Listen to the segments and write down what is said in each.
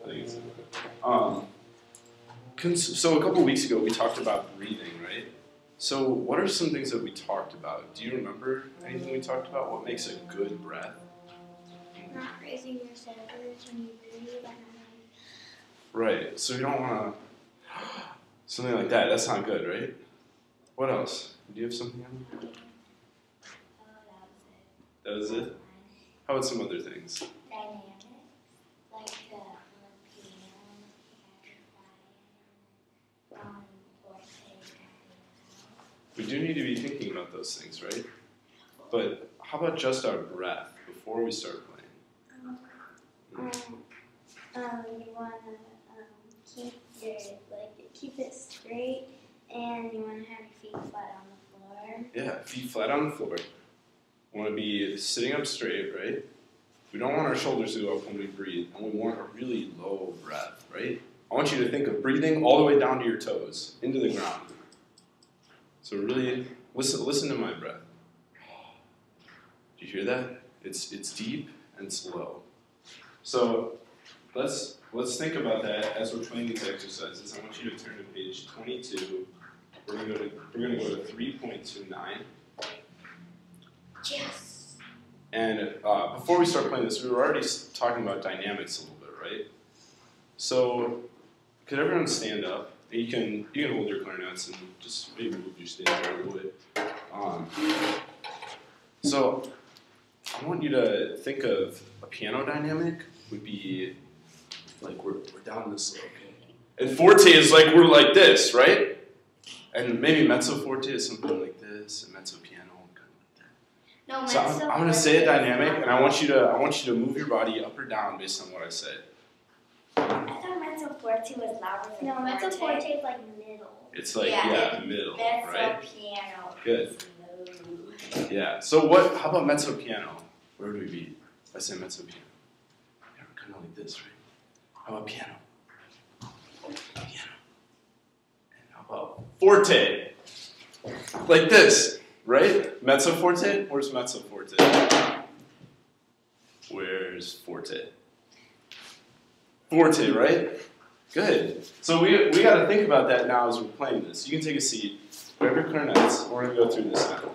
I think it's so a couple weeks ago we talked about breathing, right? So what are some things that we talked about? Do you remember anything we talked about? What makes a good breath? Not raising your shoulders when you breathe. Right. So you don't want to something like that. That's not good, right? What else? Do you have something else? That was it? How about some other things? Dynamics, like the We do need to be thinking about those things, right? But how about just our breath before we start playing? You want to keep it straight, and you want to have your feet flat on the floor. Yeah, feet flat on the floor. We want to be sitting up straight, right? We don't want our shoulders to go up when we breathe, and we want a really low breath, right? I want you to think of breathing all the way down to your toes, into the ground. So really, listen to my breath. Do you hear that? It's deep and slow. So let's think about that as we're playing these exercises. I want you to turn to page 22. We're gonna go to 3.29. Yes. And before we start playing this, we were already talking about dynamics a little bit, right? So could everyone stand up? You can hold your clarinets and just maybe move your stands a little bit. So I want you to think of a piano dynamic would be like we're down this slope, okay? And forte is like we're like this, right? And maybe mezzo forte is something like this, and mezzo piano kind of like that. No, so I'm going to say a dynamic, and I want you to move your body up or down based on what I say. I thought mezzo forte was louder than forte. No, mezzo forte is like middle. It's like middle, mezzo right? Piano. Good. Yeah. So how about mezzo piano? Where would we be? If I say mezzo piano. Yeah, we're kind of like this, right? How about piano? Piano. And how about forte? Like this, right? Mezzo forte? Where's mezzo forte? Where's forte? Forte, right? Good. So we got to think about that now as we're playing this. You can take a seat, grab your clarinets, we're going to go through this now.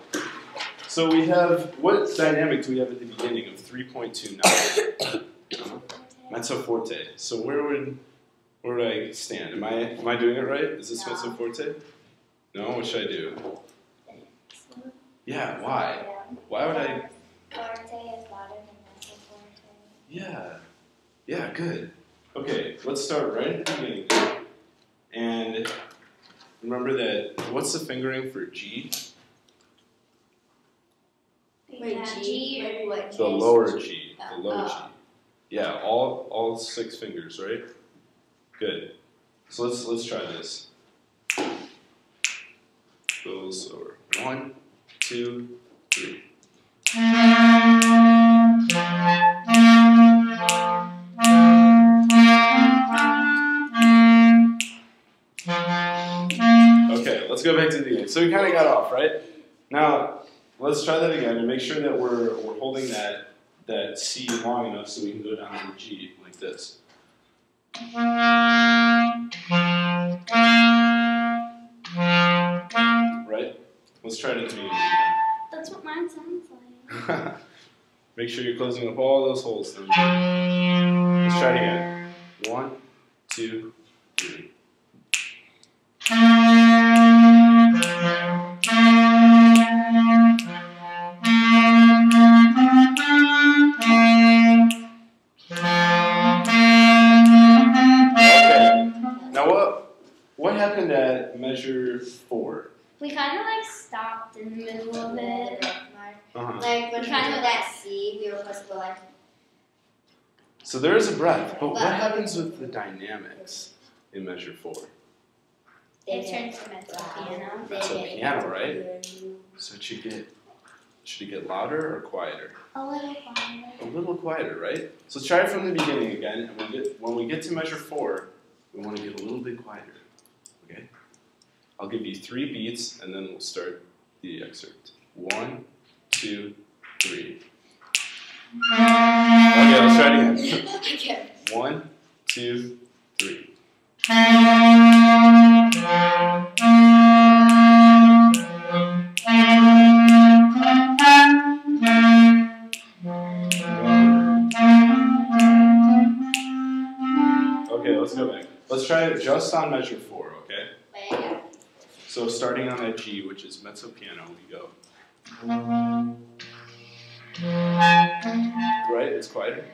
So we have, what dynamic do we have at the beginning of 3.29? Mezzo forte. So where would I stand? Am I doing it right? Is this mezzo forte? No? What should I do? Yeah, why? Why would I? Forte is louder than mezzo forte. Yeah, good. Okay, let's start right at the beginning. And remember that, what's the fingering for G? Wait, G or what? The lower G. The low G. Yeah, all 6 fingers, right? Good. So let's try this. Go a little slower. 1, 2, 3. Okay, let's go back to the beginning. So we kind of got off, right? Now, let's try that again and make sure that we're holding that C long enough so we can go down to the G like this. Right? Let's try it at the beginning again. That's what mine sounds like. Make sure you're closing up all those holes. Then. Let's try it again. 1, 2, 3. What happened at measure 4? We kind of like stopped in the middle of it. Like when kind of that C, we were supposed to go like. So there is a breath, but what happens with the dynamics in measure 4? It turns to mezzo piano. Mezzo piano, right? So should it get louder or quieter? A little quieter. A little quieter, right? So let's try it from the beginning again, and when we get to measure 4, we want to get a little bit quieter. Okay? I'll give you 3 beats, and then we'll start the excerpt. 1, 2, 3. Okay, let's try it again. 1, 2, 3. Okay, let's go back. Let's try it just on measure 4, okay? So starting on that G, which is mezzo piano, we go. Right, it's quieter.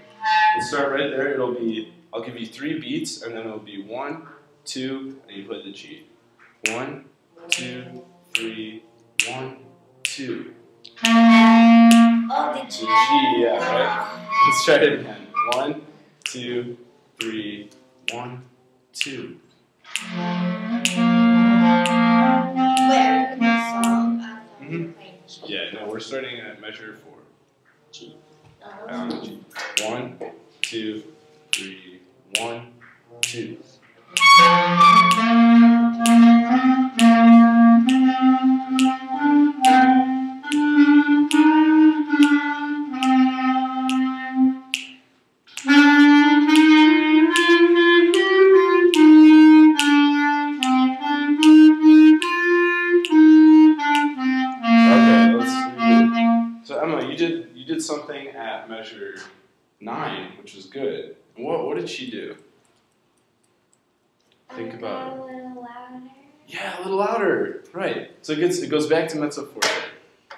Let's start right there. It'll be, I'll give you 3 beats, and then it'll be 1, 2, and you play the G. 1, 2, 3, 1, 2. Oh, the G. The G, yeah, right? Let's try it again. 1, 2, 3, 1, 2. Yeah, no, we're starting at measure 4. G. G. 1, 2, 3, 1, 2. You did something at measure 9, which was good. What did she do? Think about it. A little louder. Yeah, a little louder. Right. So it goes back to mezzo forte.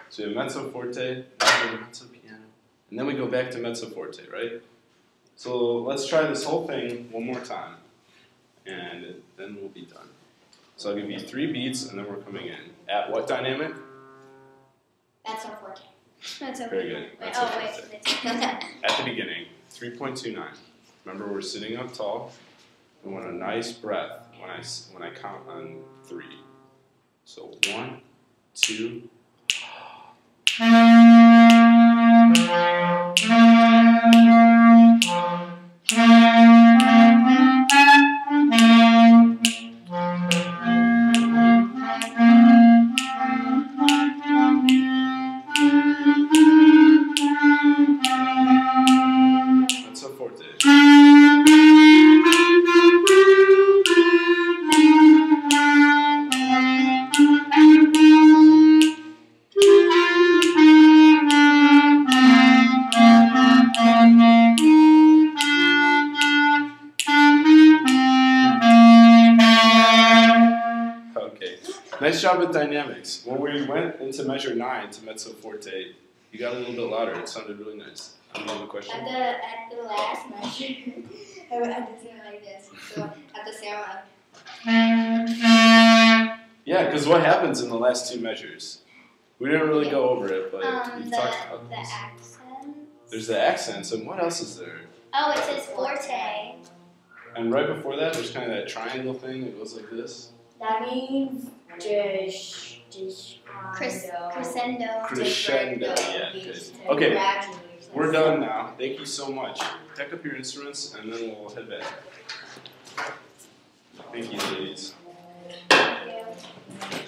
So we have mezzo forte, mezzo piano, and then we go back to mezzo forte, right? So let's try this whole thing one more time, and then we'll be done. So I'll give you 3 beats, and then we're coming in. At what dynamic? Mezzo forte. Very good. Mezzo forte. At the beginning, 3.29. Remember, we're sitting up tall. We want a nice breath when I count on 3. So 1, 2. Mezzo forte. Okay, nice job with dynamics. When we went into measure 9 to mezzo forte, you got a little bit louder. It sounded really nice. Do you have a question? At the last measure, I did something like this. So at the same one. Yeah, because what happens in the last 2 measures? We didn't really go over it, but we've talked about The this. accents. There's the accents, and what else is there? Oh, it says forte. And right before that, there's kind of that triangle thing that goes like this. That means Crescendo. Crescendo, yeah. Good. Okay, we're done now. Thank you so much. Pick up your instruments, and then we'll head back. Thank you, ladies. Thank you.